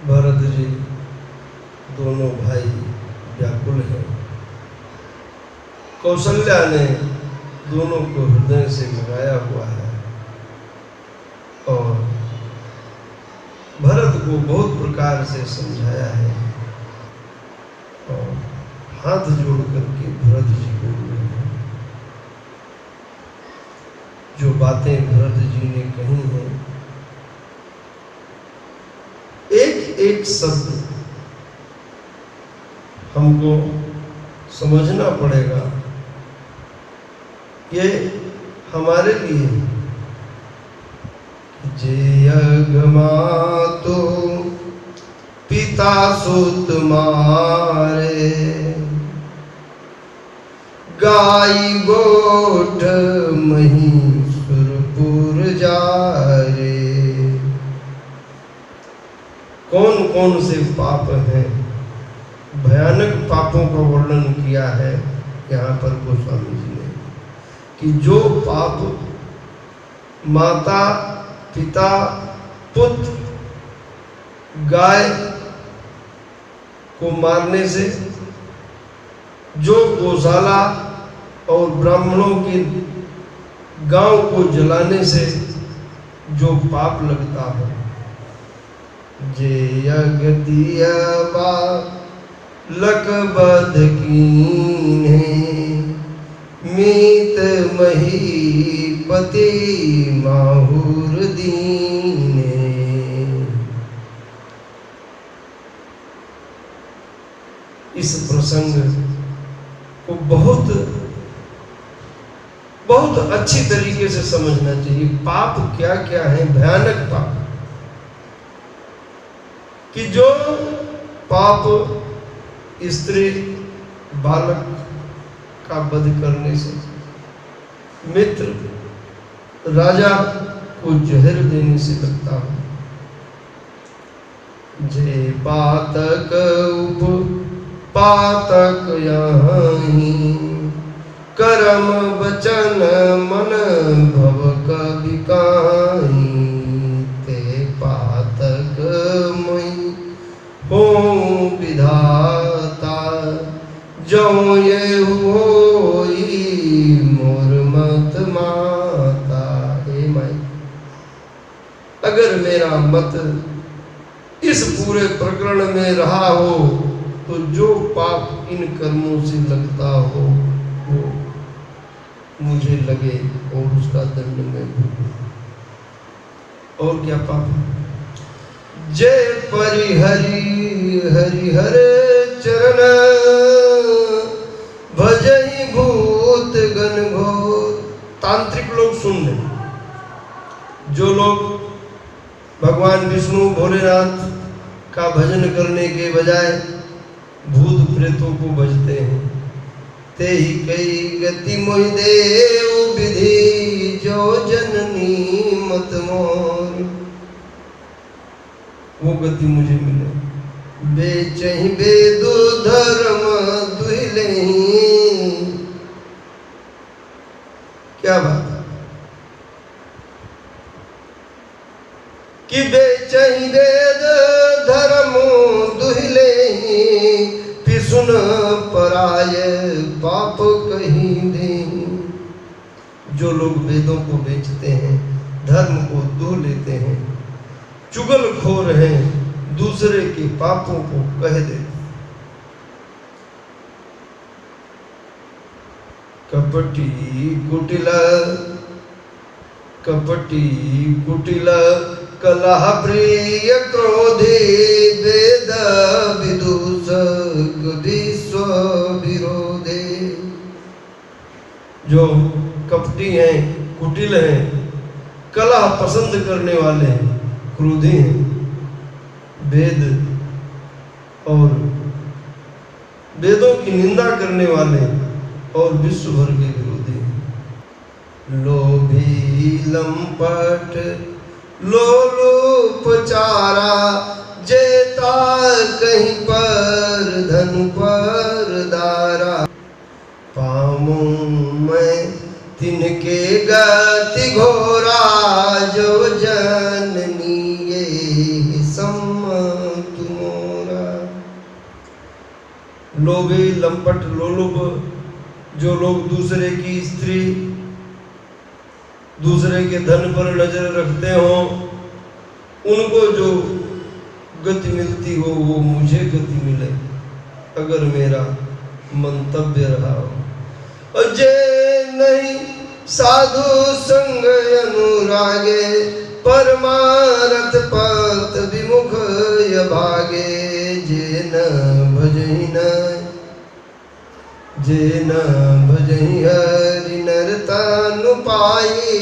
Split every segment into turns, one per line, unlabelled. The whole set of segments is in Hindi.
भरत जी दोनों भाई व्याकुल हैं। कौशल्या ने दोनों को हृदय से लगाया हुआ है और भरत को बहुत प्रकार से समझाया है और हाथ जोड़ करके भरत जी बोल रहे हैं। जो बातें भरत जी ने कही हैं, एक एक शब्द हमको समझना पड़ेगा। ये हमारे लिए जे अगमातो पिता सुत मारे, गाई गोठ मही सुरपुर जारे। कौन कौन से पाप हैं, भयानक पापों का वर्णन किया है यहाँ पर गोस्वामी जी ने कि जो पाप माता पिता पुत्र गाय को मारने से, जो गौशाला और ब्राह्मणों के गांव को जलाने से जो पाप लगता है, जे अगतियबा लकबद कीन्हे, मीत महीपति माहुर दीने। इस प्रसंग को बहुत बहुत अच्छी तरीके से समझना चाहिए। पाप क्या क्या है, भयानक पाप, कि जो पाप स्त्री बालक का वध करने से, मित्र राजा को जहर देने से लगता है। जे पातक उप पातक यहीं, करम वचन मन भव कवि काहीं। ते पातक मुई हो विधाता, जो ये होई मोर मत माता। हे माई, अगर मेरा मत इस पूरे प्रकरण में रहा हो तो जो पाप इन कर्मों से लगता हो वो मुझे लगे और उसका दंड मैं भोगूं। और क्या पाप? जय परिहरि हरिहर चरण, भजहि भूत गण घोर। तांत्रिक लोग सुन लें, जो लोग भगवान विष्णु भोलेनाथ का भजन करने के बजाय भूत प्रेतों को भजते हैं, ते ही कई गति मोहि देव विधि, जो जननी मत मोर। वो गति मुझे मिले। बेचहि वेदु धर्म दुहिलेहि। क्या बात है कि बेचहि वेद धर्म दुहिलेहि, पिसुन पराय पाप कहीं देहि। जो लोग वेदों को बेचते हैं, धर्म को दुह लेते हैं, चुगलखोर हैं, दूसरे के पापों को कह देते। कपटी कुटिल कलह प्रिय क्रोधी, वेद विदूषक विश्व विरोधे। जो कपटी हैं, कुटिल हैं, कलह पसंद करने वाले हैं, क्रोधी हैं, वेद और वेदों की निंदा करने वाले और विश्व भर के विरोधी हैं। लोभी लंपट लोलुपचारा, जेता कहीं पर धन पर दारा। पामू मैं तिनके गति घोरा, जो जननी ये सम्मत लोभी लंपट लोलुप जो लोग दूसरे की स्त्री दूसरे के धन पर नजर रखते हो, उनको जो गति मिलती हो वो मुझे गति मिले अगर मेरा मंतव्य रहा हो। जे नहीं साधु संग अनुरागे परमारथ पथ विमुख भागे। जे न भजहि हरि नरता नु पाए।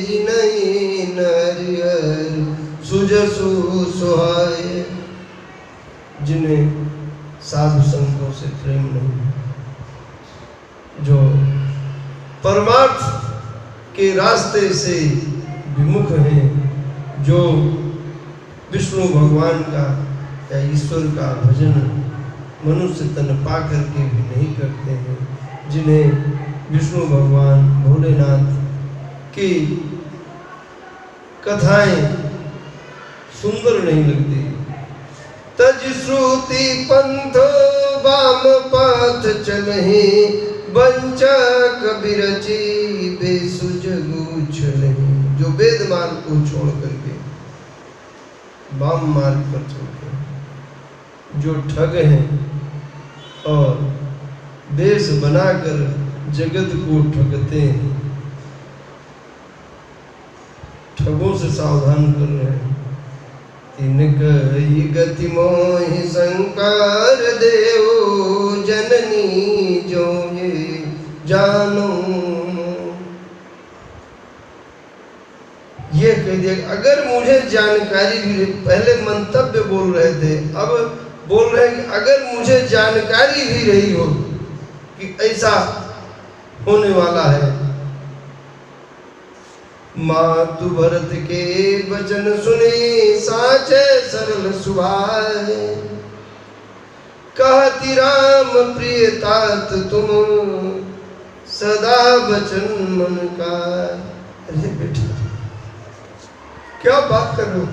जिनहि नरि हरि सुजसु सुहाए। जिन्हें साधु संतों से प्रेम नहीं, जो परमार्थ के रास्ते से विमुख हैं, जो विष्णु भगवान का या ईश्वर का भजन मनुष्य तन पा करके भी नहीं करते हैं, जिन्हें विष्णु भगवान भोलेनाथ की कथाएं सुंदर नहीं लगती। तज श्रुति पंथ वाम पथ चलहि वंचक बिरची बेसुजगु छलहि। जो वेद मार्ग को छोड़ करके वाम मार्ग पर चलते हैं, जो ठग हैं और देश बनाकर जगत को ठगते हैं, ठगों से सावधान कर रहे हैं। तिनकहि गति मोहि संकार देव जननी जो ये जानो। ये कह दिया अगर मुझे जानकारी भी, पहले मंतव्य बोल रहे थे, अब बोल रहे हैं कि अगर मुझे जानकारी भी रही हो कि ऐसा होने वाला है। मातु भरत के वचन सुने साचे सरल सुभाए। कहती राम प्रिय तात तुम सदा वचन मन का। अरे बेटा क्या बात कर रहे हो,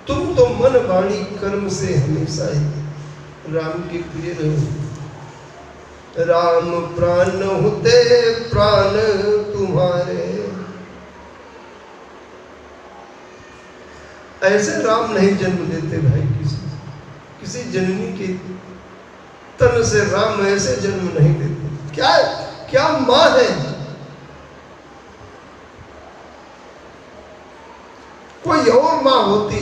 तुम तो मन वाणी कर्म से हमेशा ही राम के प्रिय रहो। राम प्राण होते प्राण तुम्हारे। ऐसे राम नहीं जन्म देते भाई, किसी जननी के तन से राम ऐसे जन्म नहीं देते। क्या माँ है, कोई और माँ होती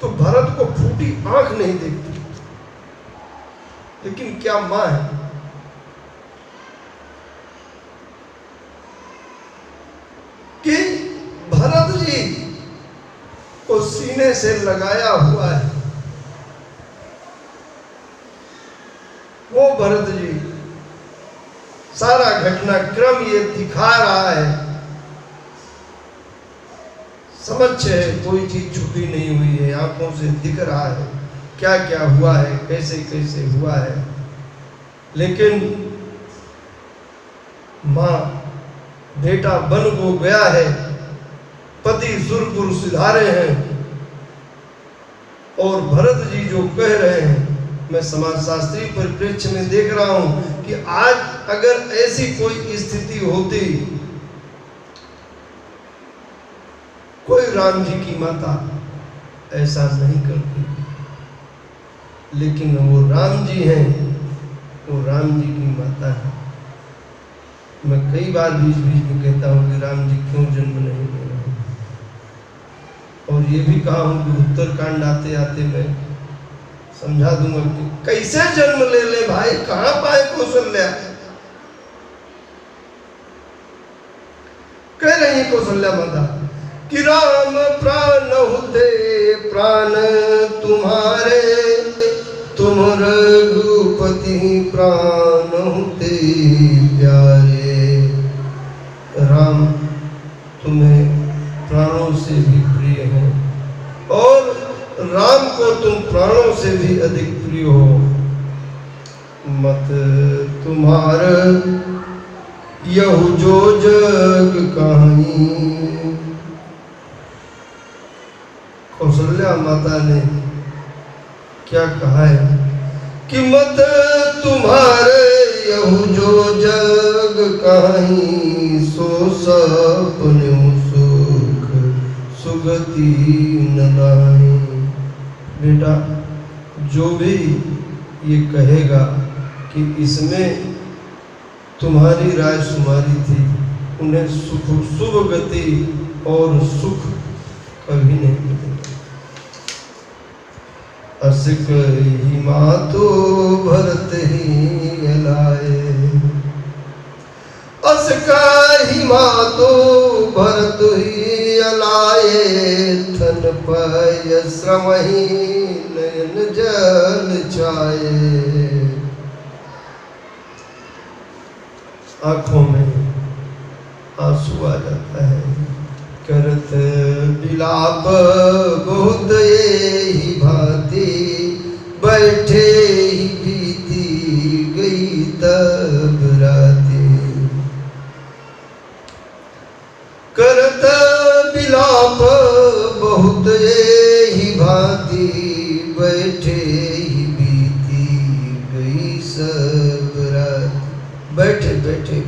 तो भरत को फूटी आंख नहीं देखती, लेकिन क्या माँ है। कि भरत जी को सीने से लगाया हुआ है। वो भरत जी सारा घटनाक्रम ये दिखा रहा है, समझ है, कोई चीज छुपी नहीं हुई है, आंखों से दिख रहा है क्या क्या हुआ है, कैसे कैसे हुआ है। लेकिन मां बेटा बन को गया है, पति सुरपुर सिधारे हैं, और भरत जी जो कह रहे हैं, मैं समाजशास्त्री परिप्रेक्ष्य में देख रहा हूं कि आज अगर ऐसी कोई स्थिति होती, कोई राम जी की माता ऐसा नहीं करती, लेकिन वो राम जी हैं, वो राम जी की माता है। मैं कई बार बीच बीच में कहता हूँ कि राम जी क्यों जन्म नहीं ले रहे, और ये भी कहा हूँ कि उत्तरकांड आते आते मैं समझा दूंगा कि कैसे जन्म ले ले भाई, कहाँ पाए कौशल्या। कह रही कौशल्या माता कि राम प्राण होते प्राण तुम्हारे, तुम रघुपति प्राण होते प्यारे। राम तुम्हें प्राणों से भी प्रिय है, और राम को तुम प्राणों से भी अधिक प्रिय हो। मत तुम्हारा यहु जो जग कहानी। कौशल्या माता ने क्या कहा है कि मत तुम्हारे यहू जो जग कहीं सो सपने सुख सुगति न नाहीं। बेटा जो भी ये कहेगा कि इसमें तुम्हारी राय सुमारी थी, उन्हें सुख शुभ गति और सुख कभी नहीं मिलेगा। असिक ही मातो भरत ही अलाए, असका ही मातो भरत ही अलाए, थन पय श्रम ही नयन जल छाए। आंखों में आंसू आ जाता है, करत बिलाप बहुत ही भांति, बैठे ही बीती गई तब राती। करत बिलाप बहुत ही भांति, बैठे ही बीती गई सब रात। बैठे बैठे